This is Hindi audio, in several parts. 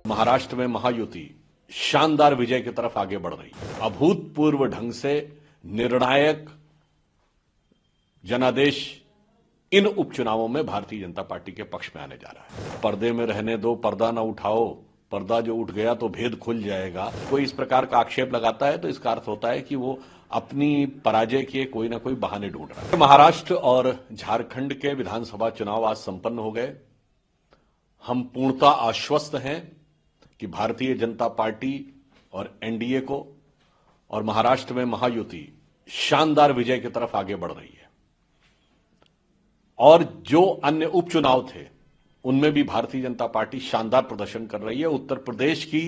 महाराष्ट्र में महायुति शानदार विजय की तरफ आगे बढ़ रही है। अभूतपूर्व ढंग से निर्णायक जनादेश इन उपचुनावों में भारतीय जनता पार्टी के पक्ष में आने जा रहा है। पर्दे में रहने दो, पर्दा ना उठाओ, पर्दा जो उठ गया तो भेद खुल जाएगा। कोई इस प्रकार का आक्षेप लगाता है तो इसका अर्थ होता है कि वो अपनी पराजय के कोई ना कोई बहाने ढूंढ रहा है। महाराष्ट्र और झारखंड के विधानसभा चुनाव आज संपन्न हो गए। हम पूर्णतः आश्वस्त हैं कि भारतीय जनता पार्टी और एनडीए को और महाराष्ट्र में महायुति शानदार विजय की तरफ आगे बढ़ रही है। और जो अन्य उपचुनाव थे उनमें भी भारतीय जनता पार्टी शानदार प्रदर्शन कर रही है। उत्तर प्रदेश की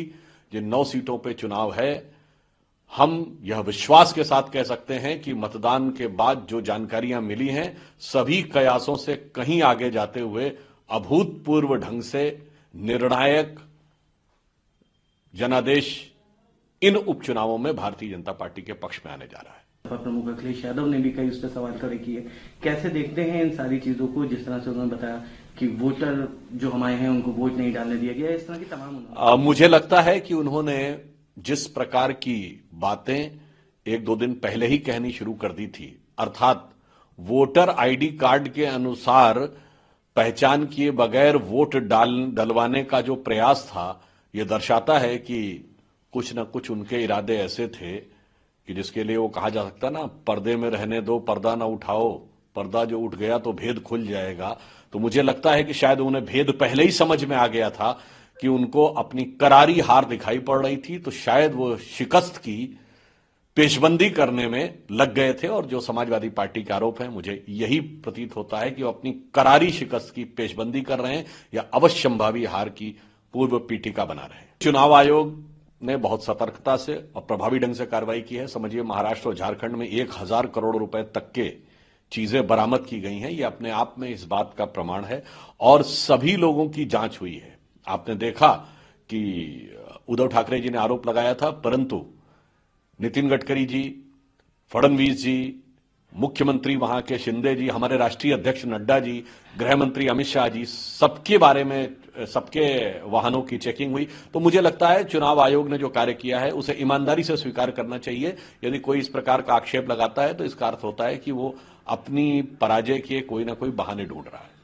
जिन 9 सीटों पे चुनाव है, हम यह विश्वास के साथ कह सकते हैं कि मतदान के बाद जो जानकारियां मिली हैं, सभी कयासों से कहीं आगे जाते हुए अभूतपूर्व ढंग से निर्णायक जनादेश इन उपचुनावों में भारतीय जनता पार्टी के पक्ष में आने जा रहा है। प्रमुख अखिलेश यादव ने भी कई उस पर सवाल खड़े किए। कैसे देखते हैं इन सारी चीजों को, जिस तरह से उन्होंने बताया कि वोटर जो हमारे हैं उनको वोट नहीं डालने दिया गया, इस तरह की तमाम मुझे लगता है कि उन्होंने जिस प्रकार की बातें 1-2 दिन पहले ही कहनी शुरू कर दी थी, अर्थात वोटर आईडी कार्ड के अनुसार पहचान किए बगैर वोट डलवाने का जो प्रयास था, यह दर्शाता है कि कुछ न कुछ उनके इरादे ऐसे थे कि जिसके लिए वो कहा जा सकता ना, पर्दे में रहने दो, पर्दा ना उठाओ, पर्दा जो उठ गया तो भेद खुल जाएगा। तो मुझे लगता है कि शायद उन्हें भेद पहले ही समझ में आ गया था कि उनको अपनी करारी हार दिखाई पड़ रही थी, तो शायद वो शिकस्त की पेशबंदी करने में लग गए थे। और जो समाजवादी पार्टी के आरोप है, मुझे यही प्रतीत होता है कि वो अपनी करारी शिकस्त की पेशबंदी कर रहे हैं या अवश्यंभावी हार की पूर्व पीठिका बना रहे हैं। चुनाव आयोग ने बहुत सतर्कता से और प्रभावी ढंग से कार्रवाई की है। समझिए, महाराष्ट्र और झारखंड में 1000 करोड़ रुपए तक के चीजें बरामद की गई हैं। ये अपने आप में इस बात का प्रमाण है और सभी लोगों की जांच हुई है। आपने देखा कि उद्धव ठाकरे जी ने आरोप लगाया था, परंतु नितिन गडकरी जी, फडणवीस जी, मुख्यमंत्री वहां के शिंदे जी, हमारे राष्ट्रीय अध्यक्ष नड्डा जी, गृह मंत्री अमित शाह जी, सबके बारे में, सबके वाहनों की चेकिंग हुई। तो मुझे लगता है चुनाव आयोग ने जो कार्य किया है उसे ईमानदारी से स्वीकार करना चाहिए। यदि कोई इस प्रकार का आक्षेप लगाता है तो इसका अर्थ होता है कि वो अपनी पराजय के कोई ना कोई बहाने ढूंढ रहा है।